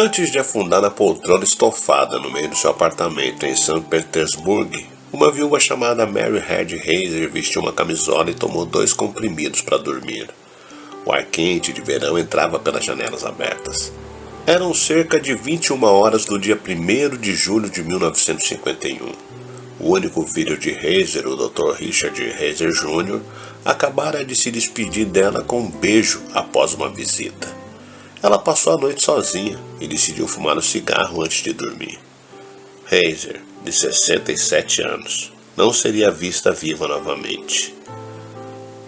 Antes de afundar na poltrona estofada no meio do seu apartamento em São Petersburgo, uma viúva chamada Mary Head Heiser vestiu uma camisola e tomou 2 comprimidos para dormir. O ar quente de verão entrava pelas janelas abertas. Eram cerca de 21 horas do dia 1º de julho de 1951. O único filho de Heiser, o Dr. Richard Heiser Jr., acabara de se despedir dela com um beijo após uma visita. Ela passou a noite sozinha e decidiu fumar um cigarro antes de dormir. Heiser, de 67 anos, não seria vista viva novamente.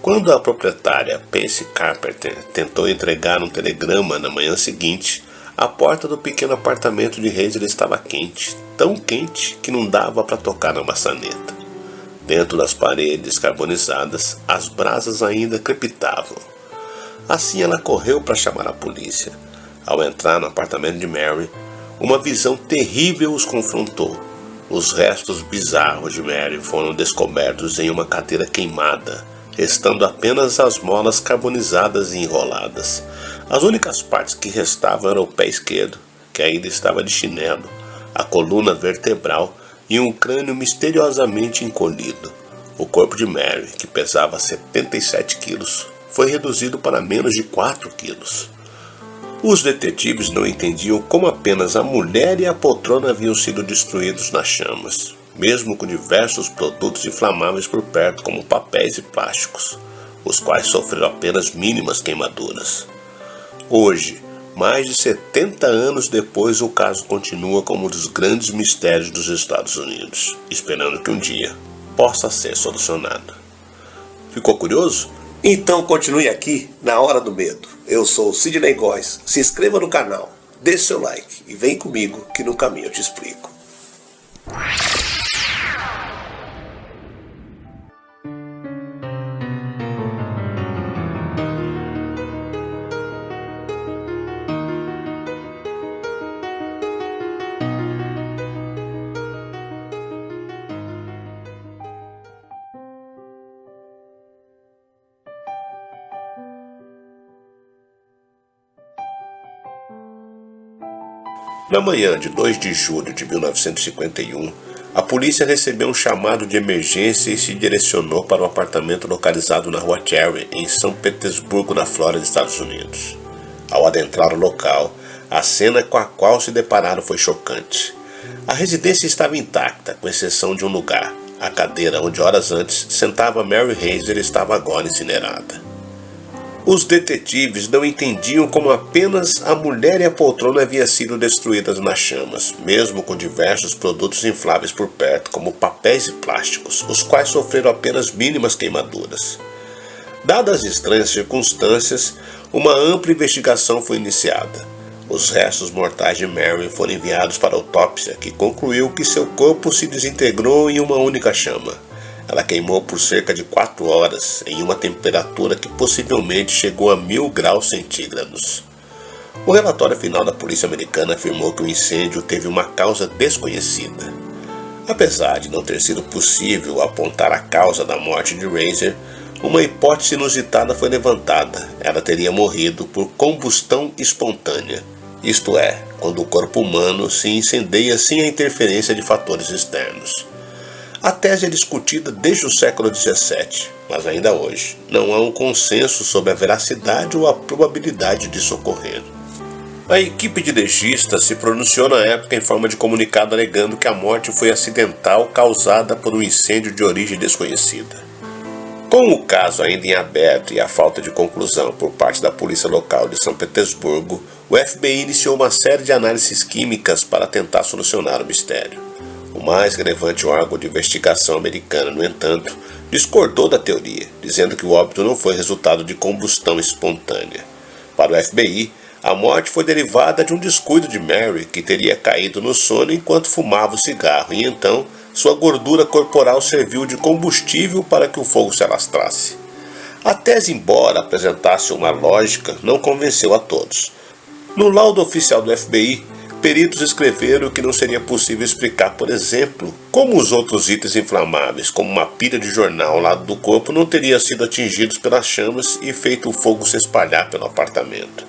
Quando a proprietária Pace Carpenter tentou entregar um telegrama na manhã seguinte, a porta do pequeno apartamento de Heiser estava quente, tão quente que não dava para tocar na maçaneta. Dentro das paredes carbonizadas, as brasas ainda crepitavam. Assim ela correu para chamar a polícia. Ao entrar no apartamento de Mary, uma visão terrível os confrontou. Os restos bizarros de Mary foram descobertos em uma cadeira queimada, restando apenas as molas carbonizadas e enroladas. As únicas partes que restavam eram o pé esquerdo, que ainda estava de chinelo, a coluna vertebral e um crânio misteriosamente encolhido. O corpo de Mary, que pesava 77 quilos, foi reduzido para menos de 4 quilos. Os detetives não entendiam como apenas a mulher e a poltrona haviam sido destruídos nas chamas, mesmo com diversos produtos inflamáveis por perto, como papéis e plásticos, os quais sofreram apenas mínimas queimaduras. Hoje, mais de 70 anos depois, o caso continua como um dos grandes mistérios dos Estados Unidos, esperando que um dia possa ser solucionado. Ficou curioso? Então continue aqui na Hora do Medo. Eu sou o Sidney Góes. Se inscreva no canal, deixe seu like e vem comigo que no caminho eu te explico. Na manhã de 2 de julho de 1951, a polícia recebeu um chamado de emergência e se direcionou para um apartamento localizado na rua Cherry, em São Petersburgo, na Flórida, Estados Unidos. Ao adentrar o local, a cena com a qual se depararam foi chocante. A residência estava intacta, com exceção de um lugar. A cadeira onde horas antes sentava Mary Heiser estava agora incinerada. Os detetives não entendiam como apenas a mulher e a poltrona haviam sido destruídas nas chamas, mesmo com diversos produtos infláveis por perto, como papéis e plásticos, os quais sofreram apenas mínimas queimaduras. Dadas as estranhas circunstâncias, uma ampla investigação foi iniciada. Os restos mortais de Mary foram enviados para a autópsia, que concluiu que seu corpo se desintegrou em uma única chama. Ela queimou por cerca de 4 horas, em uma temperatura que possivelmente chegou a 1000 graus centígrados. O relatório final da polícia americana afirmou que o incêndio teve uma causa desconhecida. Apesar de não ter sido possível apontar a causa da morte de Heiser, uma hipótese inusitada foi levantada. Ela teria morrido por combustão espontânea, isto é, quando o corpo humano se incendeia sem a interferência de fatores externos. A tese é discutida desde o século XVII, mas ainda hoje não há um consenso sobre a veracidade ou a probabilidade disso ocorrer. A equipe de legistas se pronunciou na época em forma de comunicado alegando que a morte foi acidental causada por um incêndio de origem desconhecida. Com o caso ainda em aberto e a falta de conclusão por parte da polícia local de São Petersburgo, o FBI iniciou uma série de análises químicas para tentar solucionar o mistério. O mais relevante órgão de investigação americano, no entanto, discordou da teoria, dizendo que o óbito não foi resultado de combustão espontânea. Para o FBI, a morte foi derivada de um descuido de Mary, que teria caído no sono enquanto fumava o cigarro, e então sua gordura corporal serviu de combustível para que o fogo se alastrasse. A tese, embora apresentasse uma lógica, não convenceu a todos. No laudo oficial do FBI, peritos escreveram que não seria possível explicar, por exemplo, como os outros itens inflamáveis, como uma pilha de jornal ao lado do corpo, não teriam sido atingidos pelas chamas e feito o fogo se espalhar pelo apartamento.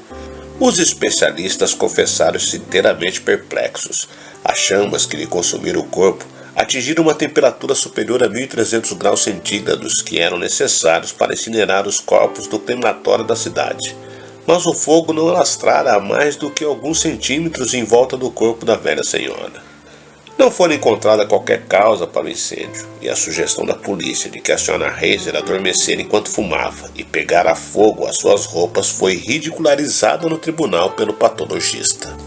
Os especialistas confessaram-se inteiramente perplexos. As chamas que lhe consumiram o corpo atingiram uma temperatura superior a 1.300 graus centígrados, que eram necessários para incinerar os corpos do crematório da cidade. Mas o fogo não alastrara a mais do que alguns centímetros em volta do corpo da velha senhora. Não foi encontrada qualquer causa para o incêndio, e a sugestão da polícia de que a senhora Heiser adormecera enquanto fumava e pegara fogo às suas roupas foi ridicularizada no tribunal pelo patologista.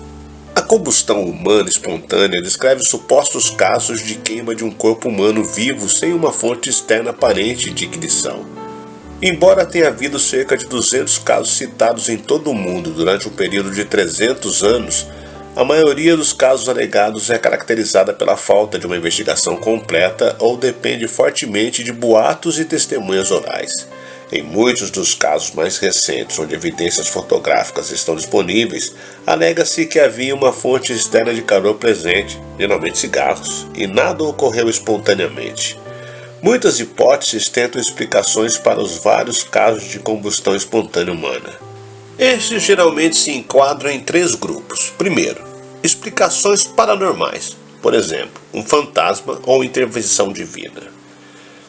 A combustão humana espontânea descreve supostos casos de queima de um corpo humano vivo sem uma fonte externa aparente de ignição. Embora tenha havido cerca de 200 casos citados em todo o mundo durante um período de 300 anos, a maioria dos casos alegados é caracterizada pela falta de uma investigação completa ou depende fortemente de boatos e testemunhas orais. Em muitos dos casos mais recentes, onde evidências fotográficas estão disponíveis, alega-se que havia uma fonte externa de calor presente, geralmente cigarros, e nada ocorreu espontaneamente. Muitas hipóteses tentam explicações para os vários casos de combustão espontânea humana. Estes geralmente se enquadram em 3 grupos. Primeiro, explicações paranormais, por exemplo, um fantasma ou intervenção divina.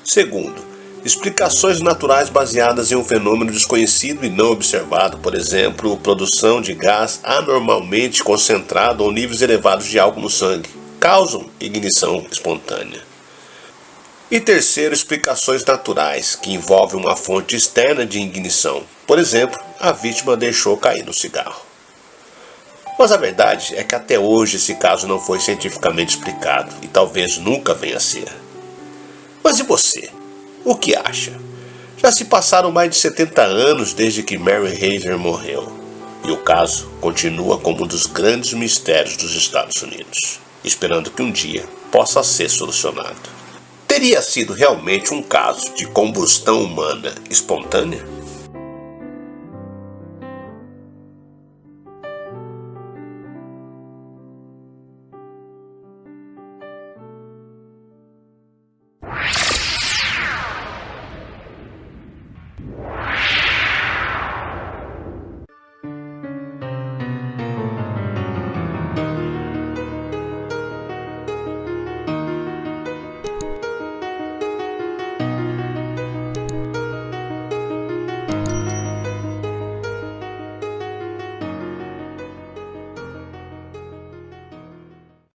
Segundo, explicações naturais baseadas em um fenômeno desconhecido e não observado, por exemplo, produção de gás anormalmente concentrado ou níveis elevados de álcool no sangue, causam ignição espontânea. E terceiro, explicações naturais, que envolvem uma fonte externa de ignição. Por exemplo, a vítima deixou cair no cigarro. Mas a verdade é que até hoje esse caso não foi cientificamente explicado e talvez nunca venha a ser. Mas e você? O que acha? Já se passaram mais de 70 anos desde que Mary Heiser morreu e o caso continua como um dos grandes mistérios dos Estados Unidos, esperando que um dia possa ser solucionado. Teria sido realmente um caso de combustão humana espontânea?